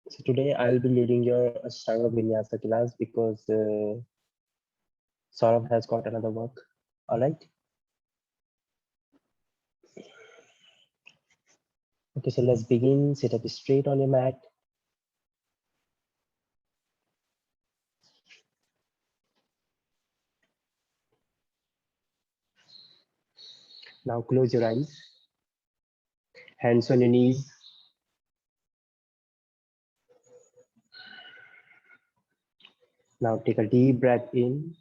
So today I'll be leading your Ashtanga Vinyasa class because Saurabh has got another work. All right. Okay, so let's begin. Sit up straight on your mat. Now close your eyes. Hands on your knees. Now take a deep breath in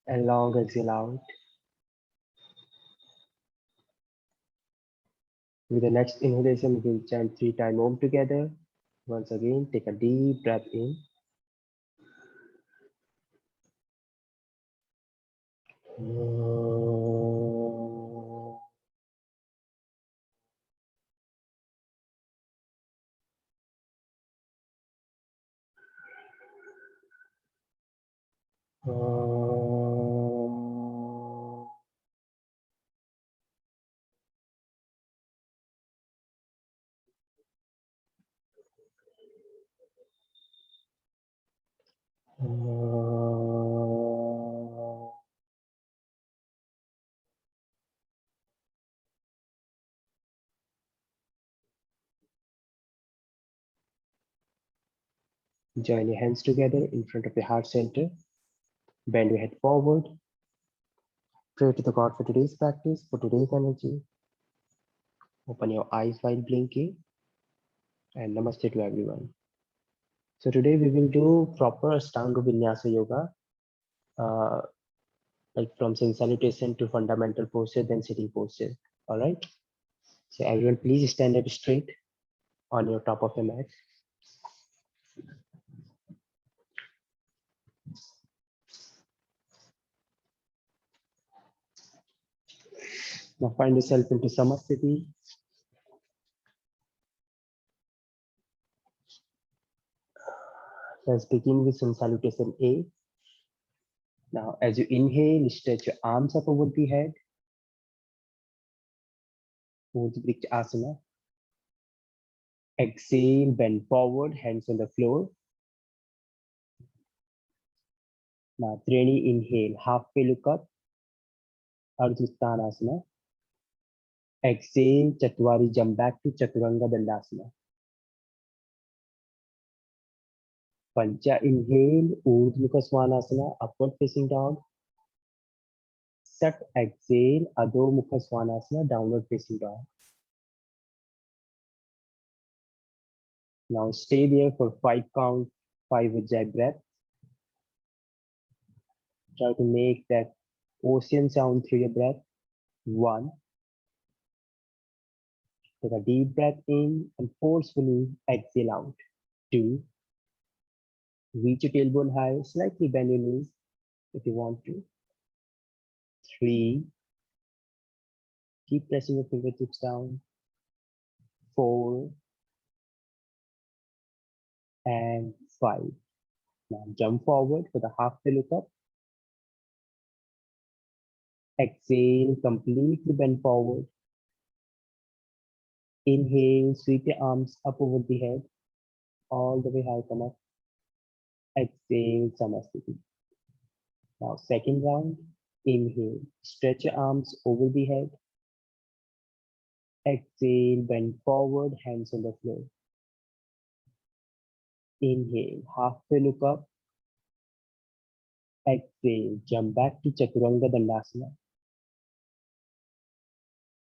and long exhale out. With the next inhalation, we'll chant 3 times Om together. Once again, take a deep breath in. Join your hands together in front of your heart center. Bend your head forward. Pray to the God for today's practice, for today's energy. Open your eyes while blinking. And namaste to everyone. So today we will do proper Ashtanga Vinyasa Yoga, like from sun salutation to fundamental posture, then sitting posture. All right. So everyone, please stand up straight on your top of your mat. Now find yourself into Samasthiti. Let's begin with sun salutation A. Now, as you inhale, stretch your arms up over the head. 𝐬𝐥𝐚𝐬𝐬 Asana. Exhale, bend forward, hands on the floor. Now, Treni, inhale, halfway look up. 𝐴r𝐻 Exhale, Chatwari, jump back to Chaturanga Dandasana. Pancha, inhale, Urdhva Svanasana, upward facing dog. Sat, exhale, Adho Mukha Svanasana, downward facing dog. Now stay there for 5 count, 5 ujjayi breath. Try to make that ocean sound through your breath. 1. Take a deep breath in and forcefully exhale out. 2. Reach your tailbone high, slightly bend your knees if you want to. 3. Keep pressing your fingertips down. 4. And 5. Now jump forward for the halfway look up. Exhale, completely bend forward. Inhale, sweep your arms up over the head, all the way high, come up. Exhale, Samasthiti. Now second round, inhale, stretch your arms over the head. Exhale, bend forward, hands on the floor. Inhale, halfway look up. Exhale, jump back to Chaturanga Dandasana.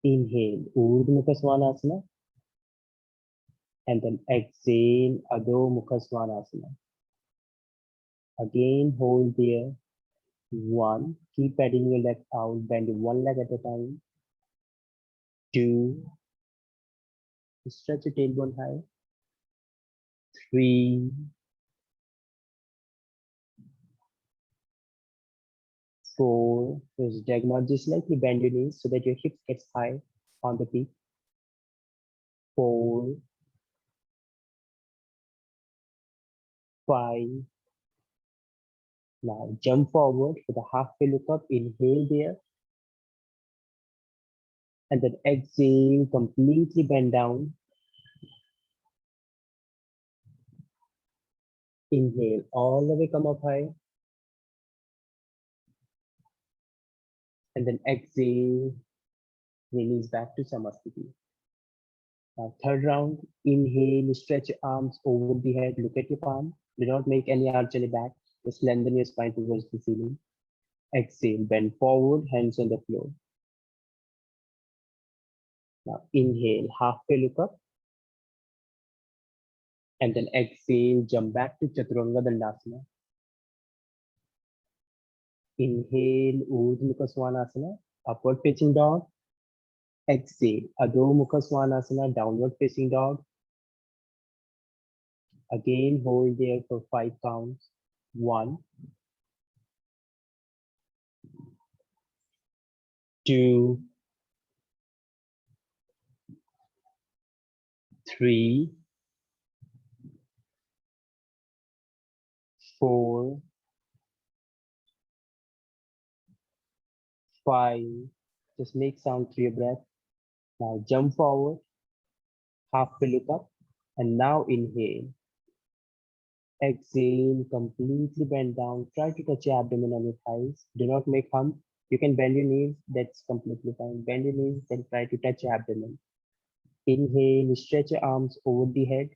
Inhale, Urdhva Mukha Svanasana. And then exhale, Adho Mukha Svanasana. Again, hold there. 1. Keep padding your legs out, bend one leg at a time. 2. Stretch your tailbone high. 3. 4. There's diagonal, just slightly bend your knees so that your hips gets high on the peak. 4. 5. Now jump forward for the halfway look up. Inhale there. And then exhale, completely bend down. Inhale, all the way come up high. And then exhale, release back to Samasthiti. Now, third round, inhale, stretch your arms over the head, look at your palm. Do not make any arch on your back, just lengthen your spine towards the ceiling. Exhale, bend forward, hands on the floor. Now, inhale, halfway look up. And then exhale, jump back to Chaturanga Dandasana. Inhale, Urdhva Mukha Svanasana, upward facing dog. Exhale, Adho Mukha Svanasana, downward facing dog. Again, hold there for 5 counts. 1, 2, 3, 4, 5. Just make sound through your breath. Now jump forward, halfway look up, and now inhale. Exhale, completely bend down. Try to touch your abdomen on your thighs. Do not make hump. You can bend your knees, that's completely fine. Bend your knees, then try to touch your abdomen. Inhale, stretch your arms over the head.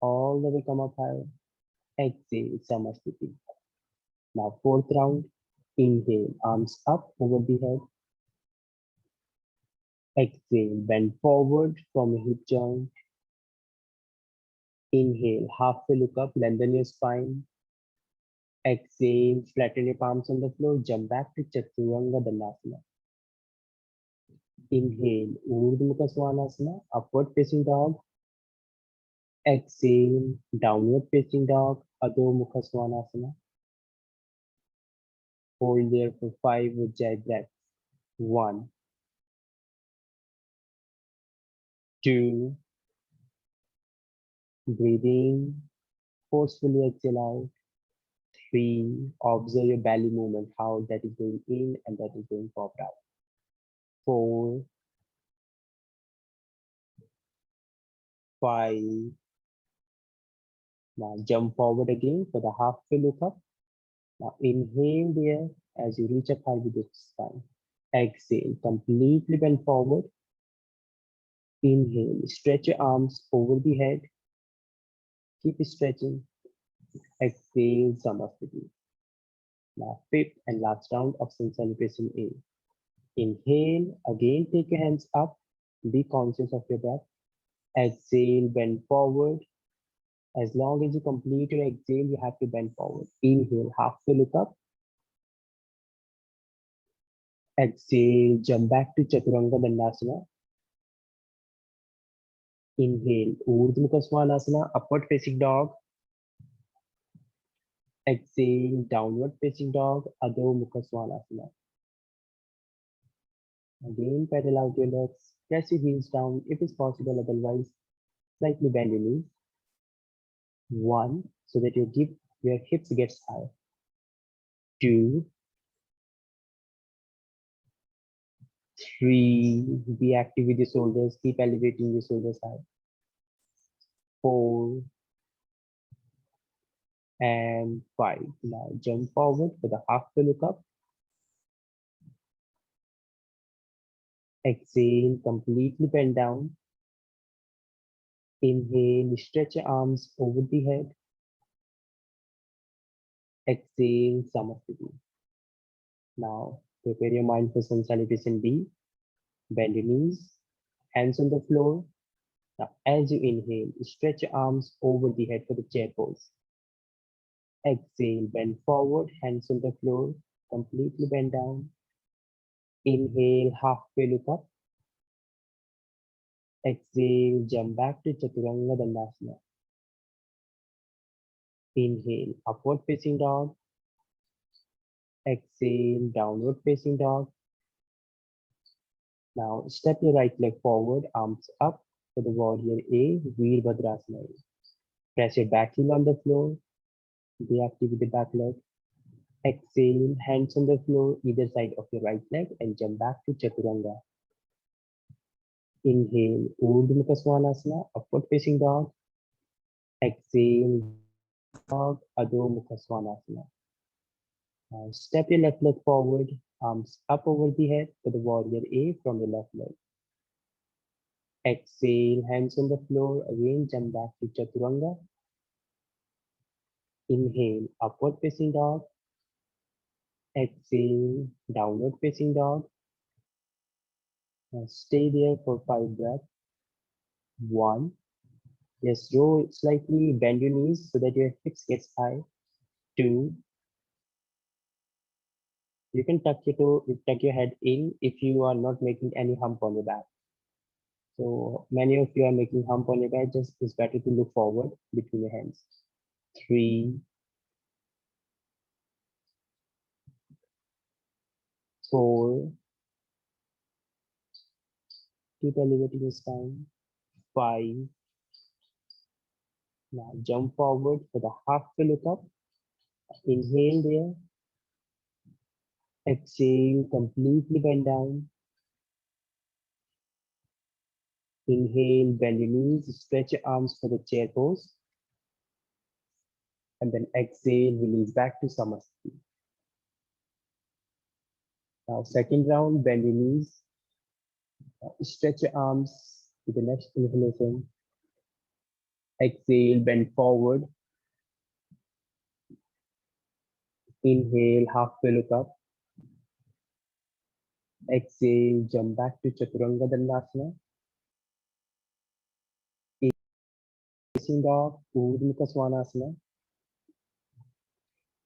All the way come up high. Exhale, Samasthiti. Now fourth round. Inhale, arms up over the head. Exhale, bend forward from your hip joint. Inhale, halfway look up, lengthen your spine. Exhale, flatten your palms on the floor, jump back to Chaturanga Dandasana. Inhale, Urdhva Mukha Svanasana, upward facing dog. Exhale, downward facing dog, Adho Mukha Svanasana. Hold there for 5 Ujjayi breaths. 1, 2, breathe in, forcefully exhale out. 3, observe your belly movement, how that is going in and that is going forward out. 4, 5. Now jump forward again for the halfway look up. Now inhale there as you reach up high with your spine. Exhale, completely bend forward. Inhale, stretch your arms over the head. Keep stretching. Exhale, Samasthiti. Now fifth and last round of sun salutation A. Inhale, again take your hands up. Be conscious of your breath. Exhale, bend forward. As long as you complete your exhale, you have to bend forward. Inhale, halfway look up. Exhale, jump back to Chaturanga Dandasana. Inhale, Urdhva Mukha Svanasana, upward facing dog. Exhale, downward facing dog, Adho Mukha Svanasana. Again, pedal out your legs, press your heels down if it's possible, otherwise, slightly bend your knees. 1, so that your hips gets high. 2, 3, be active with your shoulders, keep elevating your shoulders high. 4, and 5. Now jump forward for the halfway look up. Exhale, completely bend down. Inhale, stretch your arms over the head. Exhale, Samasthiti. Now prepare your mind for sun salutation B. Bend your knees, hands on the floor. Now as you inhale, stretch your arms over the head for the chair pose. Exhale, bend forward, hands on the floor, completely bend down. Inhale, halfway look up. Exhale, jump back to Chaturanga Dandasana. Inhale, upward facing dog. Exhale, downward facing dog. Now step your right leg forward, arms up for the warrior A, Veerbhadrasana. Press your back heel on the floor. Be active with the back leg. Exhale, hands on the floor, either side of your right leg, and jump back to Chaturanga. Inhale, Urdhva Mukha Svanasana, upward facing dog. Exhale, dog, Adho Mukha Svanasana. Now step your left leg forward, arms up over the head for the warrior A from the left leg. Exhale, hands on the floor, again jump back to Chaturanga. Inhale, upward facing dog. Exhale, downward facing dog. Now stay there for 5 breaths. 1. Yes, roll slightly, bend your knees so that your hips gets high. 2. You can tuck your head in if you are not making any hump on your back. So many of you are making hump on your back, just it's better to look forward between your hands. 3, 4, keep elevating your spine. 5. Now jump forward for the half to look up. Inhale there. Exhale, completely bend down. Inhale, bend your knees, stretch your arms for the chair pose. And then exhale, release back to Samasthiti. Now second round, bend your knees, stretch your arms to the next inhalation. Exhale, bend forward. Inhale, half way look up. Exhale, jump back to Chaturanga Dandasana. Facing dog, Urdhva Mukha Svanasana.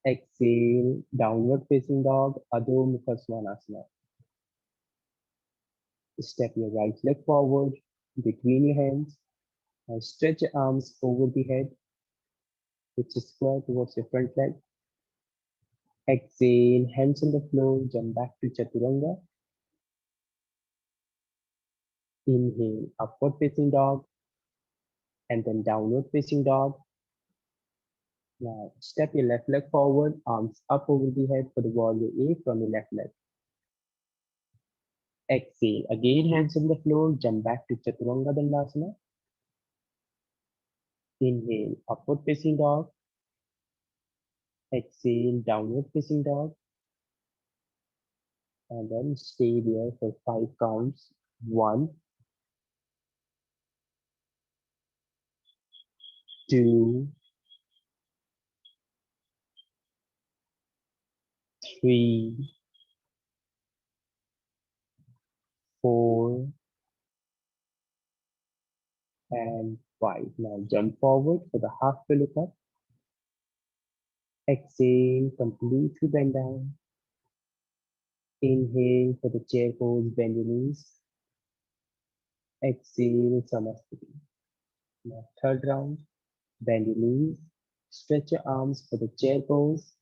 Exhale, downward facing dog, Adho Mukha Svanasana. Step your right leg forward between your hands. Now stretch your arms over the head. Pitch square towards your front leg. Exhale, hands on the floor, jump back to Chaturanga. Inhale, upward facing dog, and then downward facing dog. Now step your left leg forward, arms up over the head for the warrior A from your left leg. Exhale, again hands on the floor, jump back to Chaturanga Dandasana. Inhale, upward facing dog. Exhale, downward facing dog. And then stay there for 5 counts. 1, 2, 3, 4, and 5. Now jump forward for the half way look up. Exhale, completely bend down. Inhale for the chair pose, bend your knees. Exhale, Samasthiti. Now third round, bend your knees. Stretch your arms for the chair pose.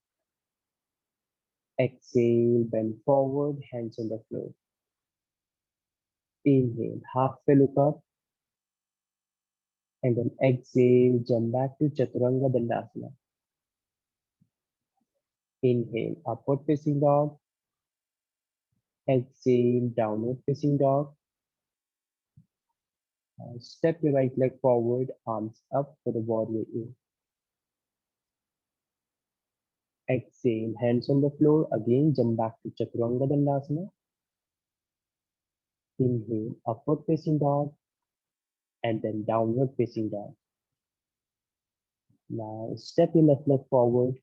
Exhale, bend forward, hands on the floor. Inhale, halfway look up. And then exhale, jump back to Chaturanga Dandasana. Inhale, upward facing dog. Exhale, downward facing dog. Step your right leg forward, arms up for the warrior A. Exhale, hands on the floor. Again, jump back to Chaturanga Dandasana. Inhale, upward facing dog. And then downward facing dog. Now step your left leg forward,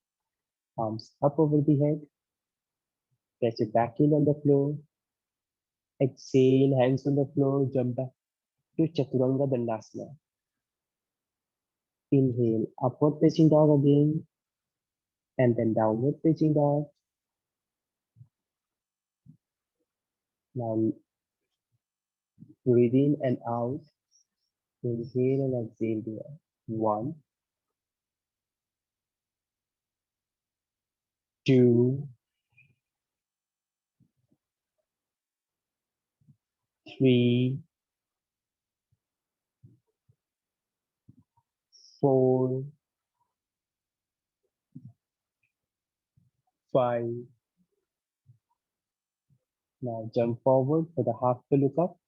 arms up over the head. Press your back heel on the floor. Exhale, hands on the floor, jump back to Chaturanga Dandasana. Inhale, upward facing dog again, and then downward facing dog. Now breathe in and out. Inhale and exhale there. 1, 2, 3, 4, 5. Now jump forward for the half to look up.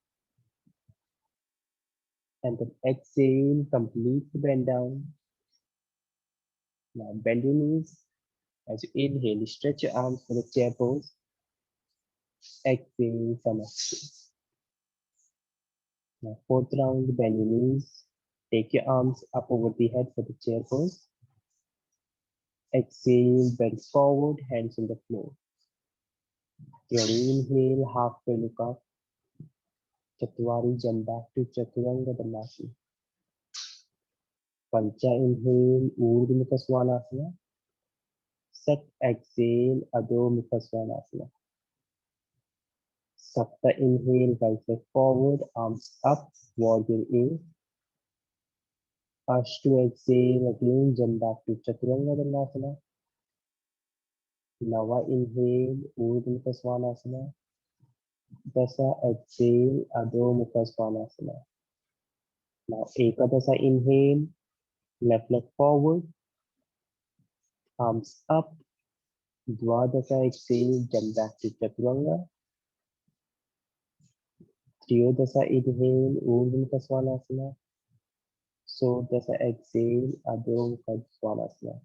And then exhale, completely bend down. Now bend your knees. As you inhale, stretch your arms for the chair pose. Exhale, Samasthiti. Now fourth round, bend your knees. Take your arms up over the head for the chair pose. Exhale, bend forward, hands on the floor. Your inhale, halfway look up. Chatwari, jump back to Chaturanga Dandasana. Pancha inhale, Urdhva Mukha Svanasana. Set exhale, Adho Mukha Svanasana. Sapta inhale, right leg forward, arms up, warrior A. Ashtu exhale, again jump back to Chaturanga Dandasana. Nava inhale, Urdhva Mukha Svanasana. Dasa exhale, Adho Mukha Svanasana. Now Ekadasa inhale, left leg forward, arms up. Dwadasa exhale, jump back to Chaturanga. Triyodasa inhale, Urdhva Mukha Svanasana. So dasa exhale, Adho Mukha Svanasana.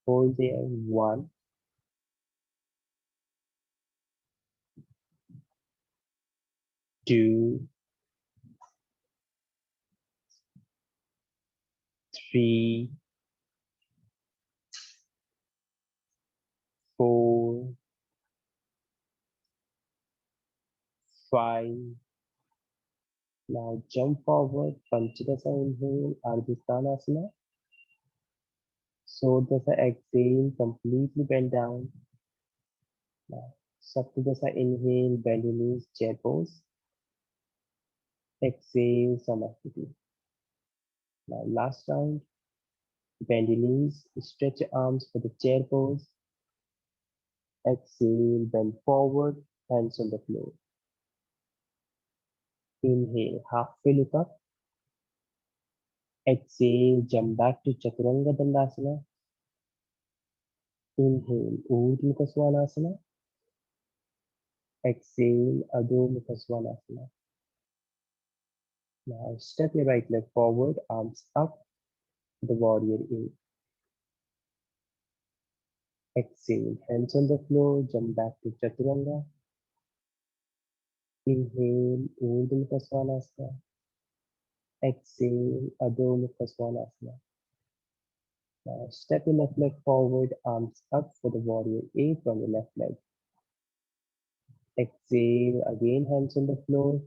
Hold there, 1, 2, 3, 4, 5. Now jump forward, Panchadasa inhale, Ardhisthanasana. So dasa exhale, completely bend down. Now Saptadasa inhale, bend your knees, chair pose. Exhale, Samasthiti. Now last round, bend your knees, stretch your arms for the chair pose. Exhale, bend forward, hands on the floor. Inhale, halfway look up. Exhale, jump back to Chaturanga Dandasana. Inhale, Urdhva Mukha Svanasana. Exhale, Adho Mukha Svanasana. Now step your right leg forward, arms up, the warrior A. Exhale, hands on the floor, jump back to Chaturanga. Inhale, Urdhva Mukha Svanasana. Exhale, Adho Mukha Svanasana. Now step your left leg forward, arms up for the warrior A from the left leg. Exhale, again hands on the floor,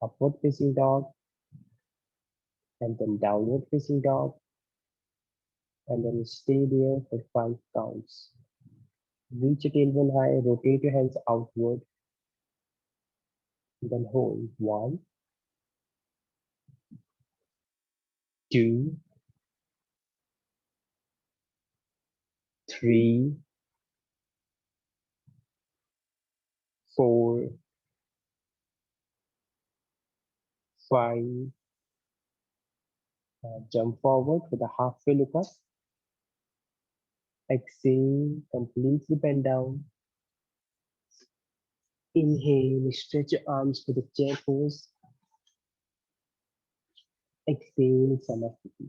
upward facing dog, and then downward facing dog, and then stay there for 5 counts. Reach your tailbone high, rotate your hands outward, and then hold. 1, 2, 3, 4, 5. Jump forward with a halfway look up. Exhale, completely bend down. Inhale, stretch your arms for the chair pose. Exhale, Samasthiti.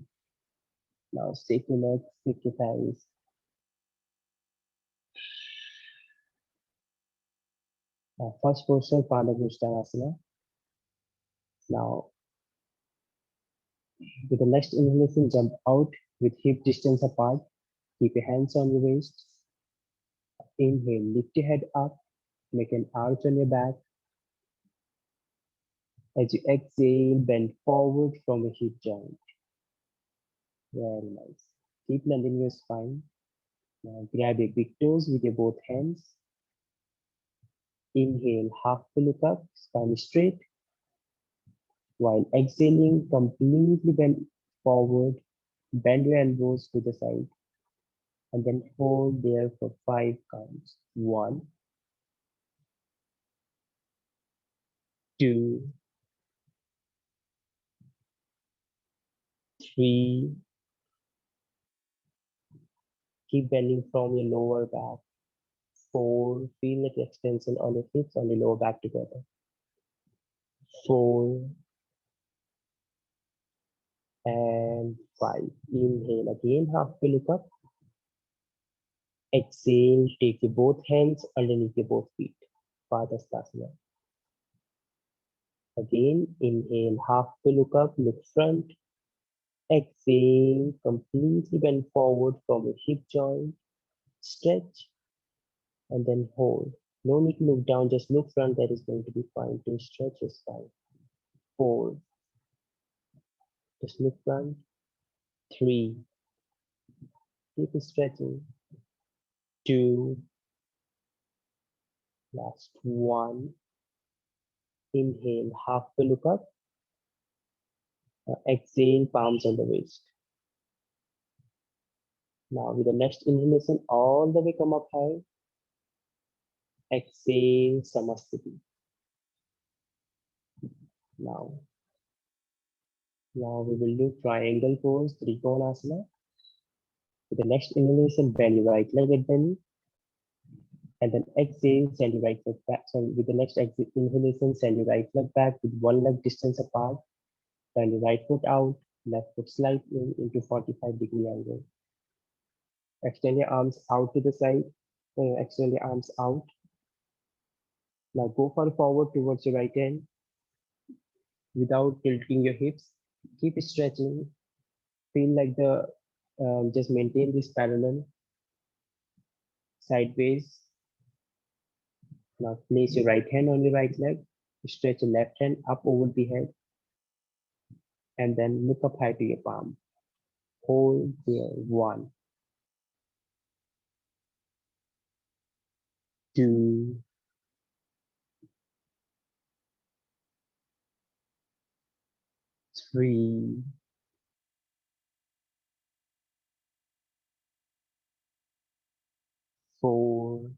Now shake your legs, shake your thighs. First posture, Pada Ashtanga. Now, with the next inhalation, jump out with hip distance apart. Keep your hands on your waist. Inhale, lift your head up, make an arch on your back. As you exhale, bend forward from your hip joint. Very nice. Keep lengthening your spine. Now grab your big toes with your both hands. Inhale, halfway look up, spine straight. While exhaling, completely bend forward. Bend your elbows to the side. And then hold there for 5 counts. 1, 2, 3. Keep bending from your lower back. 4. Feel like extension on your hips on your lower back together. 4 and 5. Inhale again, halfway look up. Exhale, take your both hands underneath your both feet. Padhastasana. Again, inhale, halfway look up, look front. Exhale, completely bend forward from your hip joint. Stretch and then hold. No need to look down, just look front. That is going to be fine to stretch your spine. 4, just look front. 3, keep stretching. 2, last 1. Inhale, halfway look up. Exhale, palms on the waist. Now with the next inhalation, all the way come up high. Exhale, Samasthiti. Now we will do triangle pose, Trikonasana. With the next inhalation, bend your right leg at belly. And then exhale, send your right leg back. So with the next inhalation, send your right leg back with one leg distance apart. Turn your right foot out, left foot slide in into 45-degree angle. Extend your arms out to the side. Extend your arms out. Now go forward towards your right hand without tilting your hips. Keep stretching. Feel like just maintain this parallel sideways. Now place your right hand on your right leg. Stretch your left hand up over the head. And then look up high to your palm. Hold there. 1, 2, 3, 4,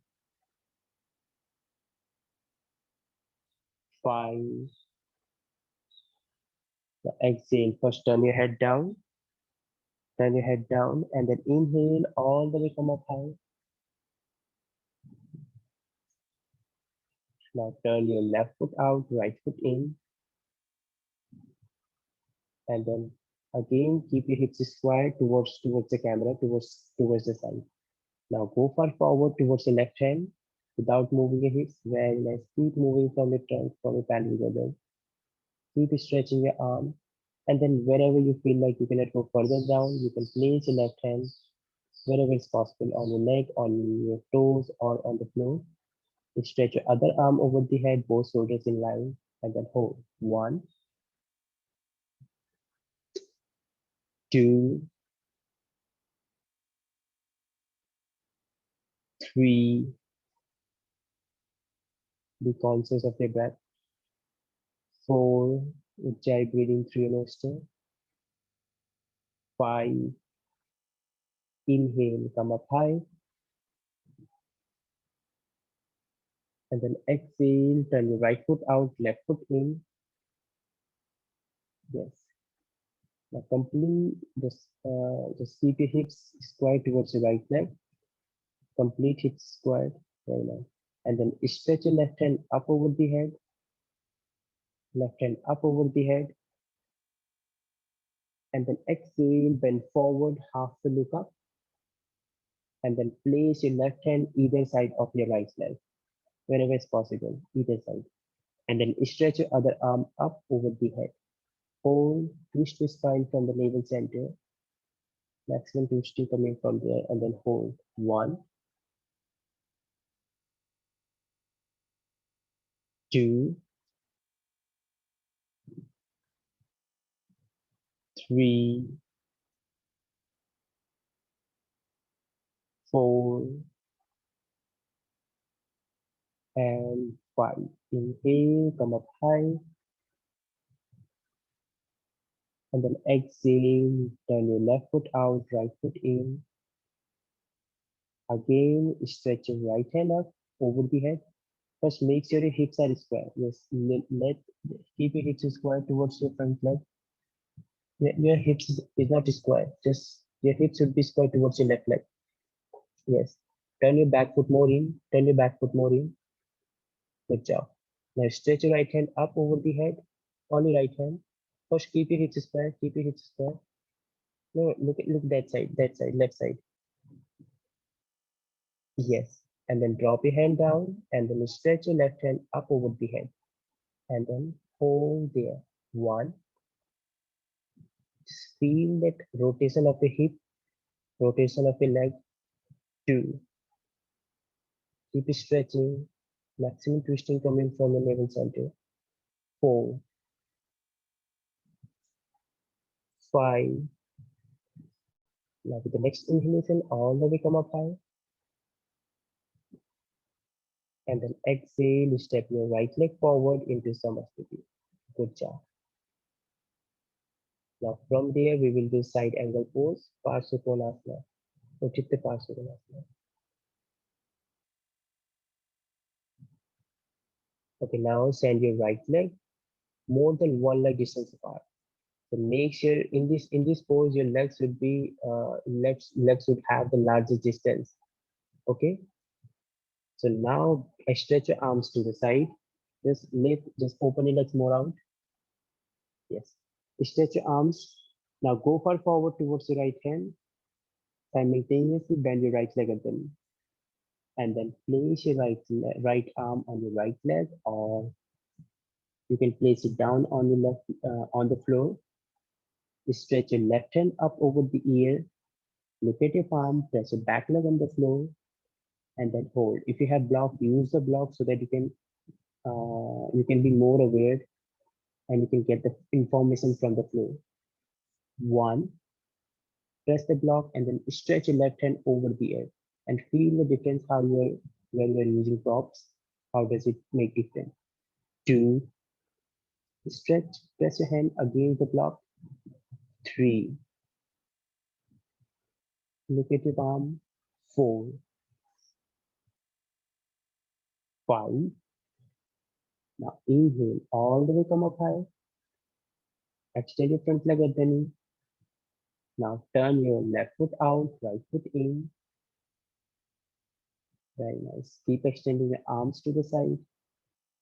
5. Now exhale. First turn your head down. Turn your head down and then inhale all the way come up high. Now turn your left foot out, right foot in. And then again keep your hips square towards the camera, towards the side. Now go forward towards the left hand without moving your hips. Very nice. Keep moving from your trunk, from your pelvic. Keep stretching your arm. And then wherever you feel like you cannot go further down, you can place your left hand wherever it's possible, on your leg, on your toes, or on the floor. Stretch your other arm over the head, both shoulders in line, and then hold. 1, 2, 3. Be conscious of your breath. 4. Ujjayi breathing through your nostril. 5. Inhale, come up high. And then exhale, turn your right foot out, left foot in. Yes. Now complete, just keep your hips square towards your right leg. Complete hips squared. Very nice. And then stretch your left hand up over the head. Left hand up over the head. And then exhale, bend forward, halfway look up. And then place your left hand either side of your right leg, wherever it's possible, either side. And then stretch your other arm up over the head. Hold, twist your spine from the navel center. Maximum twisting coming from there, and then hold. 1, 2, 3, 4, and 5. Inhale, come up high. And then exhale, turn your left foot out, right foot in. Again, stretch your right hand up over the head. First, make sure your hips are square. Yes, keep your hips square towards your front leg. Your hips is not square. Just your hips should be square towards your left leg. Yes. Turn your back foot more in. Turn your back foot more in. Good job. Now stretch your right hand up over the head. on your right hand. First, keep your hips square. Keep your hips square. No, look that side, left side. Yes. And then drop your hand down, and then stretch your left hand up over the head, and then hold there. One. Just feel that rotation of the hip, rotation of your leg. Two. Keep stretching. Maximum twisting coming from the navel center. 4, 5. Now with the next inhalation, all the way come up high. And then exhale, step your right leg forward into Samasthiti. Good job. Now from there, we will do side angle pose, Parsvakonasana, or Chitta Parsvakonasana. Okay, now send your right leg more than one leg distance apart. So make sure in this pose, your legs should be legs should have the largest distance. Okay. So now I stretch your arms to the side. Just open your legs more out. Yes. Stretch your arms. Now go far forward towards your right hand. Simultaneously bend your right leg again. And then place your right arm on your right leg, or you can place it down on your left on the floor. Stretch your left hand up over the ear. Look at your palm. Press your back leg on the floor, and then hold. If you have block, use the block so that you can be more aware and you can get the information from the floor. 1. Press the block and then stretch your left hand over the air and feel the difference when you're using props. How does it make difference? 2. Stretch, press your hand against the block. 3. Look at your palm. 4. 5. Now inhale, all the way come up high. Extend your front leg at the knee. Now turn your left foot out, right foot in. Very nice. Keep extending your arms to the side.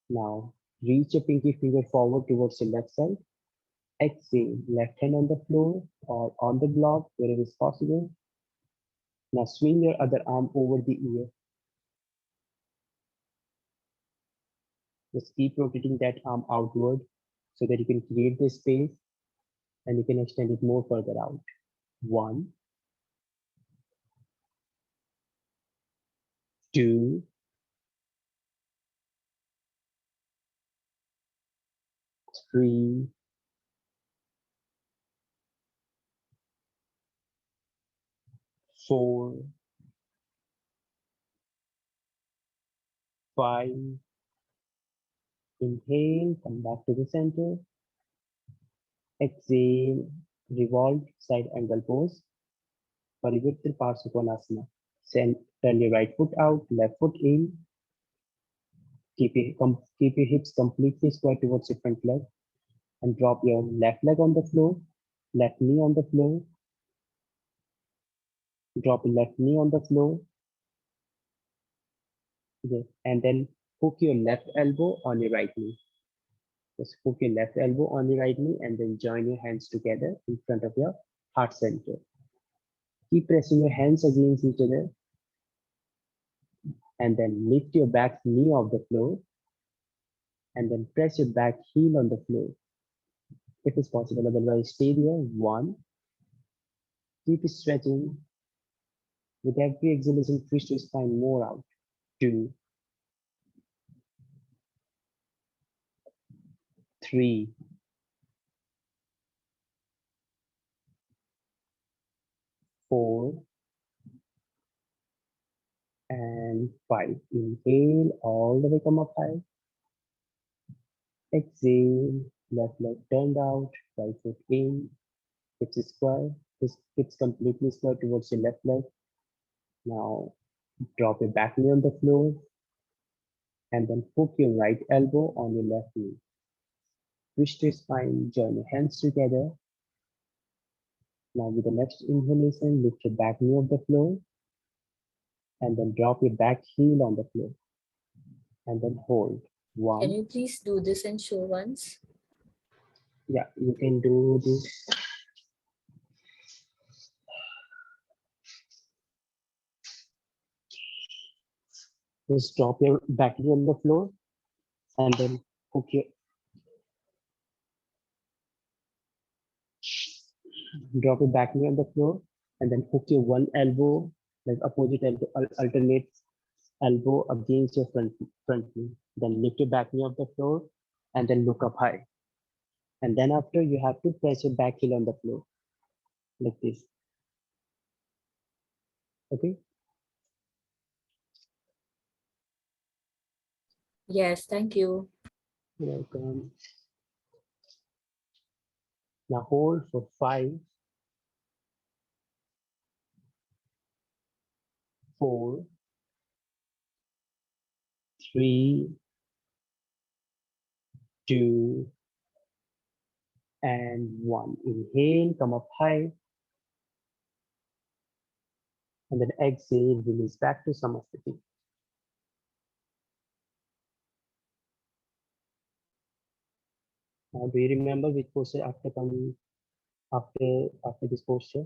Now reach your pinky finger forward towards the left side. Exhale, left hand on the floor or on the block wherever is possible. Now swing your other arm over the ear. Just keep rotating that arm outward so that you can create the space and you can extend it more further out. 1, 2, 3, 4, 5. Inhale, come back to the center. Exhale, revolve side angle pose. Parivirta Parsvakonasana. Turn your right foot out, left foot in. Keep your hips completely square towards your front leg and drop your left leg on the floor, left knee on the floor. Drop your left knee on the floor. Okay. And then hook your left elbow on your right knee. Just hook your left elbow on your right knee and then join your hands together in front of your heart center. Keep pressing your hands against each other and then lift your back knee off the floor and then press your back heel on the floor. If it's possible, otherwise stay there. 1. Keep stretching. With every exhalation, twist your spine more out. 2, 3, 4, and 5. Inhale, all the way come up high. Exhale, left leg turned out, right foot in, hips square, hips completely square towards your left leg. Now drop your back knee on the floor and then hook your right elbow on your left knee. Twist your spine, join your hands together. Now with the next inhalation, lift your back knee off the floor and then drop your back heel on the floor and then hold. 1. Can you please do this and show once? Yeah, you can do this. Just drop your back knee on the floor and then hook your drop your back knee on the floor and then hook your one elbow, like opposite elbow, alternate elbow against your front knee. Then lift your back knee off the floor and then look up high. And then after you have to press your back heel on the floor like this. Okay. Yes, thank you. You're welcome. Now hold for 5, 4, 3, 2, and 1. Inhale, come up high, and then exhale, release back to Samasthiti. Now, do you remember which posture after coming after this posture?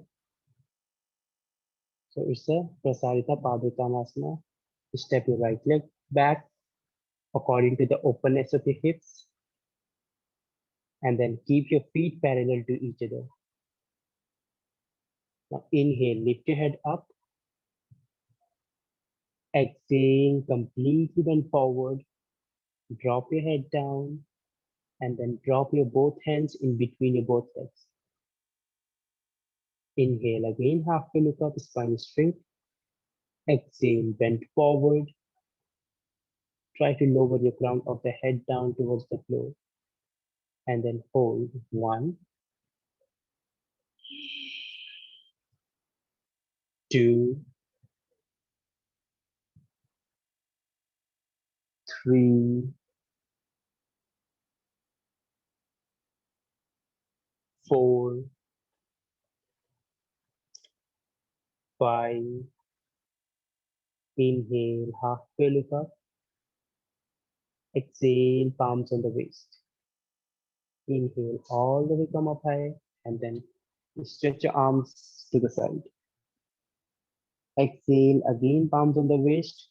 So it's a Prasarita Padottanasana. Step your right leg back according to the openness of your hips, and then keep your feet parallel to each other. Now inhale, lift your head up. Exhale, completely bend forward. Drop your head down, and then drop your both hands in between your both legs. Inhale again, halfway look up, spine straight. Exhale, bend forward. Try to lower your crown of the head down towards the floor. And then hold. 1, 2, 3, 4, 5. Inhale, halfway look up. Exhale, palms on the waist. Inhale, all the way come up high, and then stretch your arms to the side. Exhale, again, palms on the waist.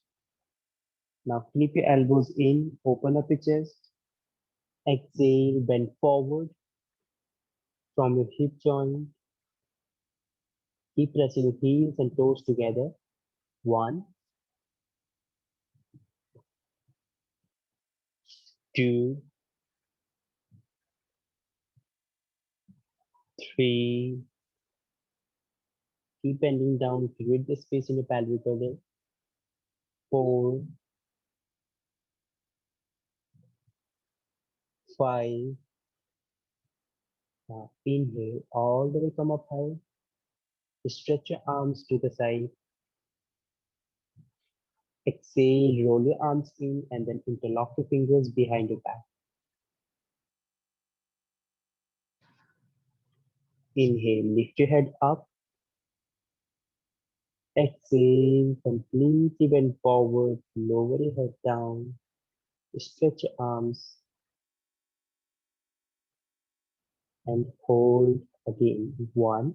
Now flip your elbows in, open up your chest. Exhale, bend forward from your hip joint. Keep pressing your heels and toes together. 1, 2, 3. Keep bending down, create the space in your pelvic organ. 4, 5. Now inhale, all the way come up high. Stretch your arms to the side. Exhale, roll your arms in and then interlock your fingers behind your back. Inhale, lift your head up. Exhale, completely bend forward, lower your head down. Stretch your arms and hold again. 1,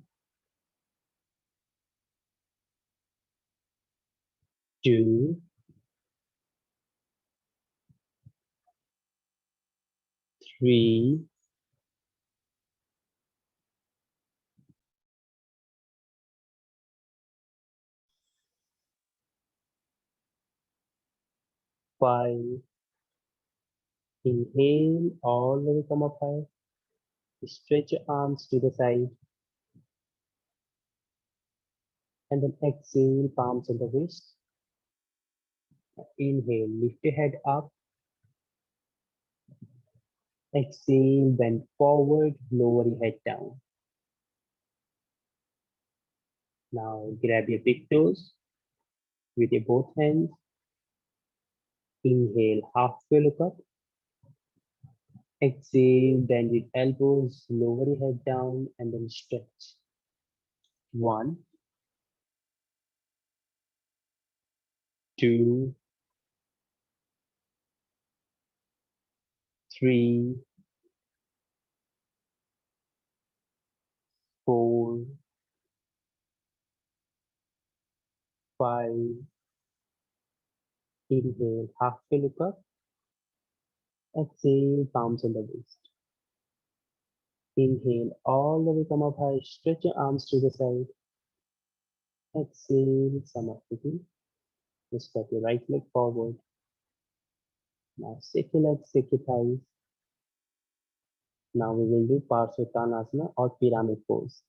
2, 3, 5. Inhale, all the way come up high. Stretch your arms to the side. And then exhale, palms on the wrist. Inhale, lift your head up. Exhale, bend forward, lower your head down. Now grab your big toes with your both hands. Inhale, halfway look up. Exhale, bend your elbows, lower your head down, and then stretch. 1, 2, 3, 4, 5. Inhale, halfway look up. Exhale, palms on the waist. Inhale, all the way come up high. Stretch your arms to the side. Exhale, Samasthiti. Just step your right leg forward. Now stick your legs, stick your thighs. Now we will do Parsvottanasana or pyramid pose.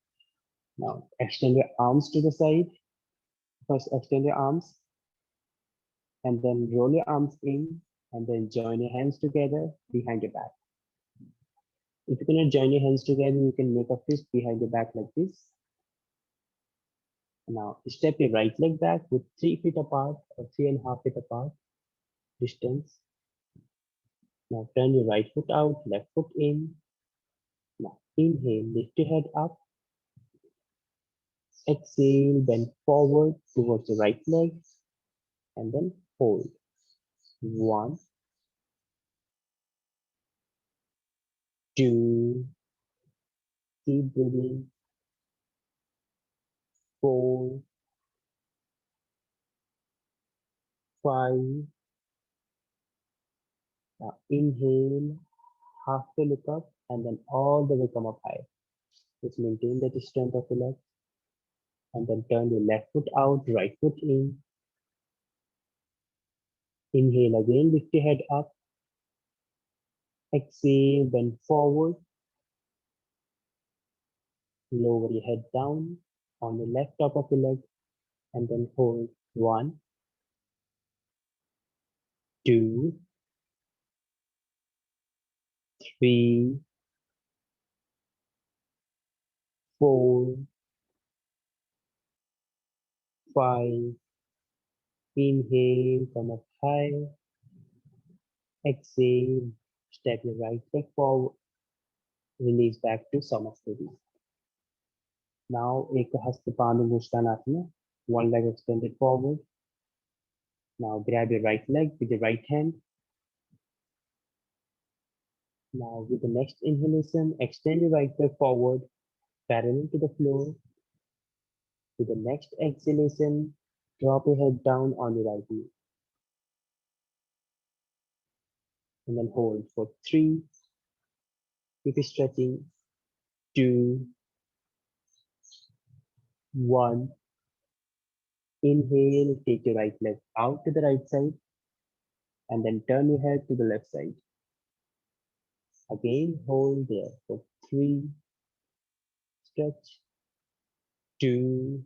Now extend your arms to the side. First extend your arms and then roll your arms in and then join your hands together behind your back. If you cannot join your hands together, you can make a fist behind your back like this. Now step your right leg back with 3 feet apart or 3.5 feet apart distance. Now turn your right foot out, left foot in. Now inhale, lift your head up. Exhale, bend forward towards the right leg and then hold. 1, 2, keep breathing. 4, 5. Now inhale, halfway look up and then all the way come up high. Just maintain that strength of your leg. And then turn your left foot out, right foot in. Inhale again, lift your head up. Exhale, bend forward. Lower your head down on the left top of your leg and then hold. 1, 2, 3, 4, 5. Inhale, come up high. Exhale, step your right leg forward. Release back to Samasthiti. Now, Ekahasta Padangusthasana. One leg extended forward. Now grab your right leg with the right hand. Now with the next inhalation, extend your right leg forward, parallel to the floor. With the next exhalation, drop your head down on your right knee. And then hold for 3. Keep stretching. 2, 1. Inhale, take your right leg out to the right side. And then turn your head to the left side. Again, hold there for 3. Stretch. 2,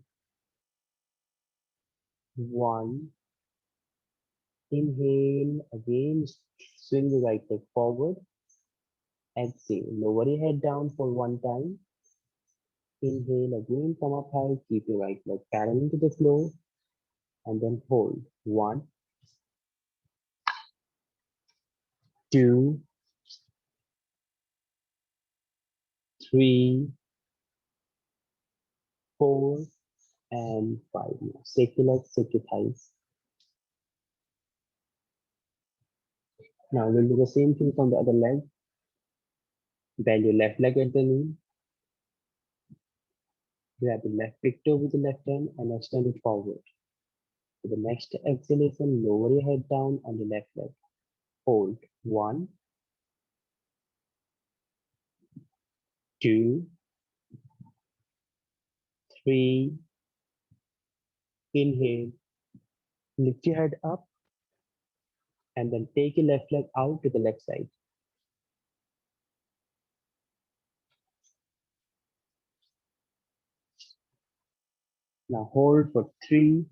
1. Inhale, again, swing the right leg forward. Exhale, lower your head down for 1 time. Inhale, again, come up high, keep your right leg parallel to the floor, and then hold. 1, 2, 3, 4, and 5. Now, shake your legs, shake your thighs. Now we'll do the same thing on the other leg. Bend your left leg at the knee. Grab the left big toe with the left hand and extend it forward. For the next exhalation, lower your head down on the left leg. Hold. 1, 2, 3. Inhale. Lift your head up. And then take your left leg out to the left side. Now hold for 3,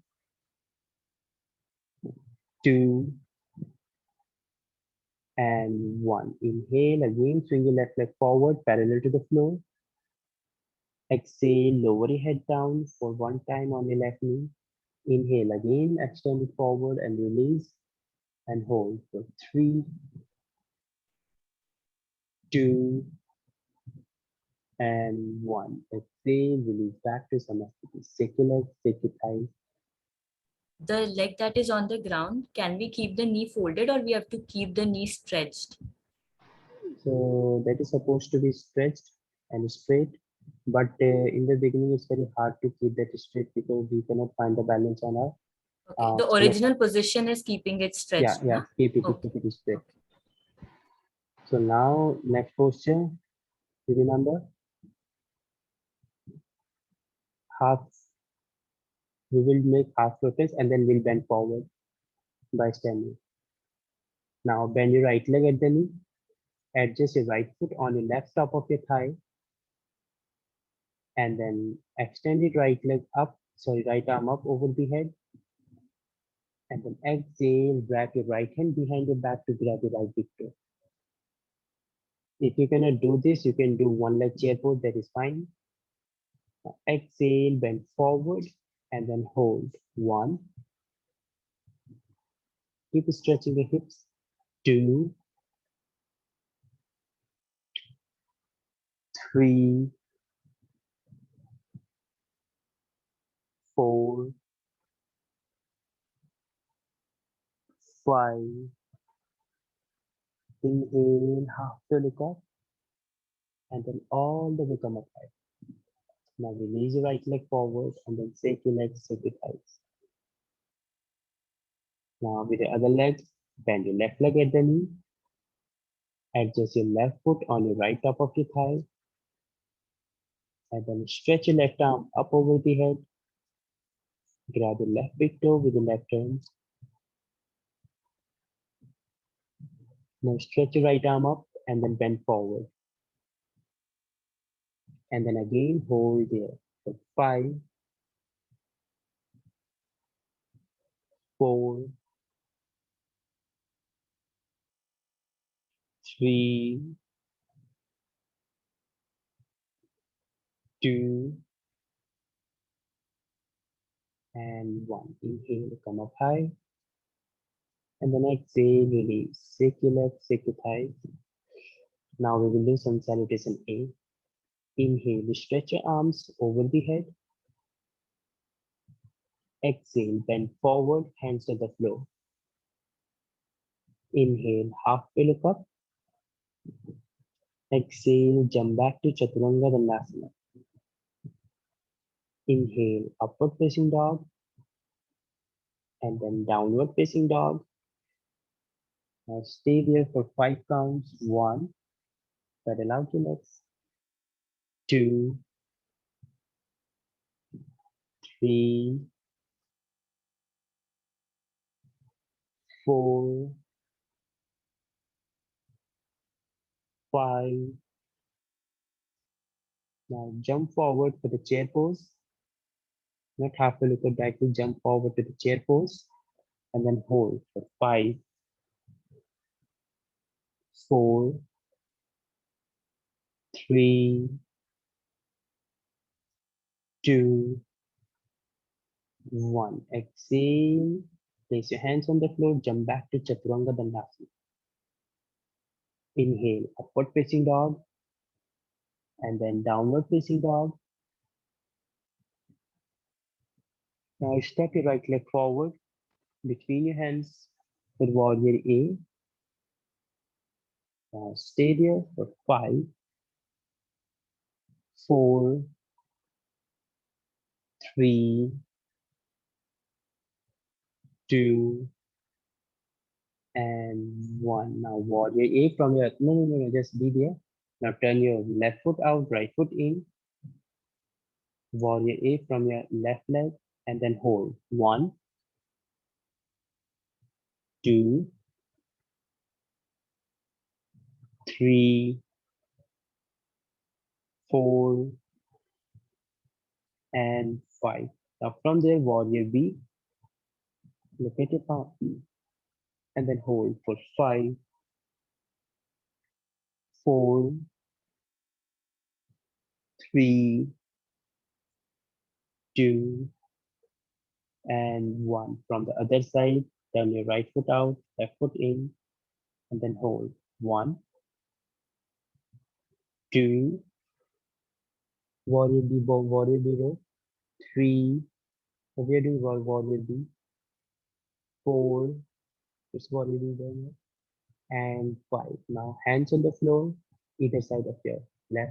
2, and 1. Inhale, again, swing your left leg forward, parallel to the floor. Exhale, lower your head down for 1 time on your left knee. Inhale again, extend it forward and release. And hold for 3, 2, and 1. Exhale, release back to Samasthiti. Shake your legs, shake your thighs. The leg that is on the ground, can we keep the knee folded or we have to keep the knee stretched? So that is supposed to be stretched and straight. But in the beginning, it's very hard to keep that straight because we cannot find the balance on our Okay. The stomach. original position is keeping it Yeah, stretched, yeah, na? keep it, Okay. keep it straight. Okay. So now next posture, you remember half. We will make half lotus and then we'll bend forward by standing. Now bend your right leg at the knee. Adjust your right foot on your left top of your thigh, and then extend your right arm up over the head, and then exhale, wrap your right hand behind your back to grab your right big toe. If you cannot do this, you can do one leg chair pose, that is fine. Now exhale, bend forward, and then hold. 1, keep stretching the hips. 2, 3, 4, 5. Inhale, half to look up, and then all the way come up high. Now release your right leg forward and then shake your legs, shake your thighs. Now with the other leg, bend your left leg at the knee. Adjust your left foot on your right top of your thigh. And then stretch your left arm up over the head. Grab your left big toe with the left hand. Now stretch your right arm up and then bend forward. And then again hold there for 5, 4, 3, 2, and 1. Inhale, come up high. And then exhale, release. Shake your legs, shake your thighs. Now we will do some salutation A. Inhale, stretch your arms over the head. Exhale, bend forward, hands to the floor. Inhale, half look up. Exhale, jump back to Chaturanga Dandasana. Inhale, upward facing dog. And then downward facing dog. Now stay there for 5 counts. 1, pedal out your legs. 2, 3, 4, 5. Now jump forward for the chair pose. Not halfway look at back, to jump forward to the chair pose. And then hold for 5, 4, 3, 2, 1. Exhale. Place your hands on the floor. Jump back to Chaturanga Dandasana. Inhale, upward facing dog. And then downward facing dog. Now step your right leg forward between your hands for warrior A. Now stay there for 5, 4, 3, 2, and 1. Now warrior A from your, no, just be there. Now turn your left foot out, right foot in. Warrior A from your left leg and then hold. 1, 2, 3, 4, and 5. Now from there, warrior B, look at your palm and then hold for 5, 4, 3, 2, and 1. From the other side, turn your right foot out, left foot in, and then hold. 1, 2, warrior B, warrior B, 3, we are doing warrior B, 4, it's warrior B, and 5. Now hands on the floor, either side of your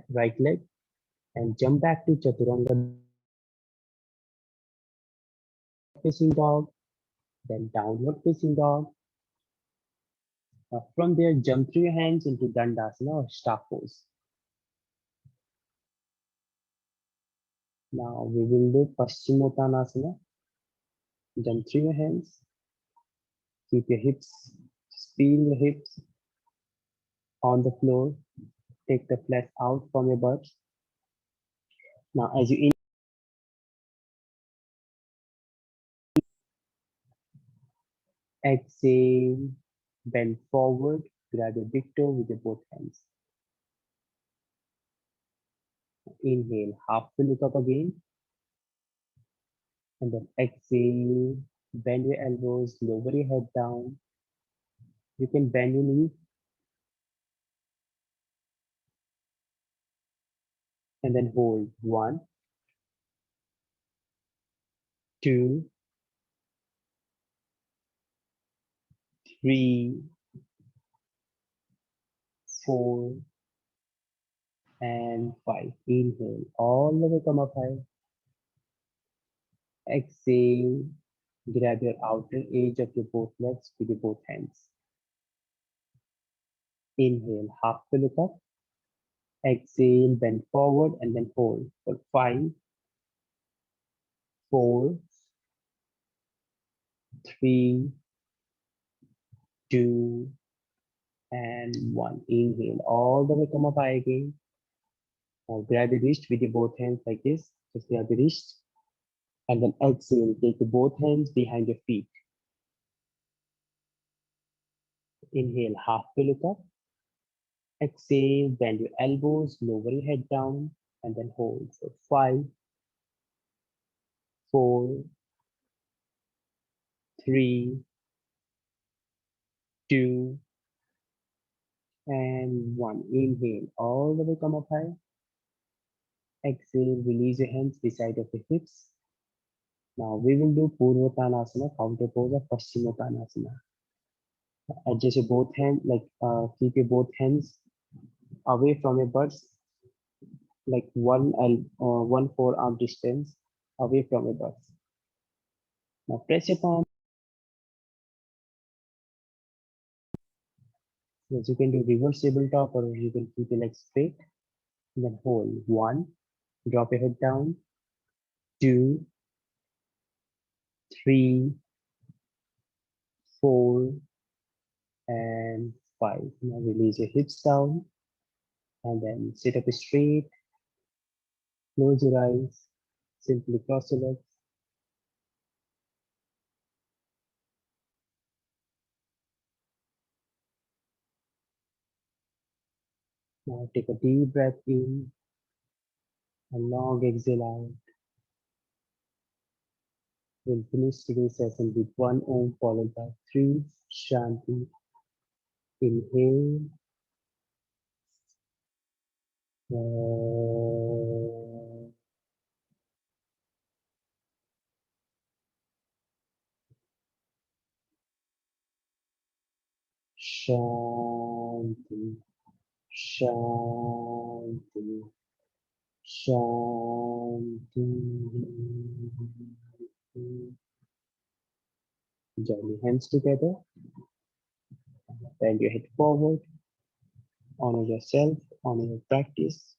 right leg. and jump back to Chaturanga facing dog, then downward facing dog. From there, jump through your hands into Dandasana or staff pose. Now we will do Paschimottanasana. Jump through your hands. Keep your hips, feel your hips on the floor. Take the flat out from your butt. Now as you exhale, bend forward, grab your big toe with your both hands. Inhale, half to look up again. And then exhale, bend your elbows, lower your head down. You can bend your knees. And then hold. 1, 2, 3, 4, and 5. Inhale, all the way come up high. Exhale, grab your outer edge of your both legs with your both hands. Inhale, half to look up. Exhale, bend forward and then hold for 5, 4, 3, 2, and 1. Inhale, all the way come up high again. Now grab your wrist with your both hands like this. Just grab your wrist. And then exhale, take your both hands behind your feet. Inhale, half to look up. Exhale, bend your elbows, lower your head down, and then hold for 5, 4, 3, 2, and 1. Inhale, all the way come up high. Exhale, release your hands beside of your hips. Now we will do Purvottanasana, counter pose of Paschimottanasana. Adjust your both hands, keep your both hands away from your butts, like one forearm distance away from your butts. Now press your palm. Yes, you can do reverse tabletop or you can keep your legs straight. And then hold. 1, drop your head down. 2, 3, 4, and 5. Now release your hips down and then sit up straight. Close your eyes. Simply cross your legs. Now take a deep breath in. A long exhale out. We'll finish today's session with 1 Om followed by 3 Shanti. Inhale. Shanti, Shanti, Shanti. Join your hands together. Bend your head forward. Honor yourself, honor your practice.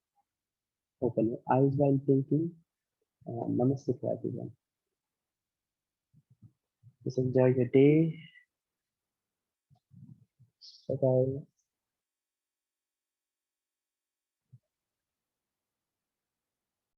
Open your eyes while thinking. Namaste to everyone. Just enjoy your day. Bye-bye.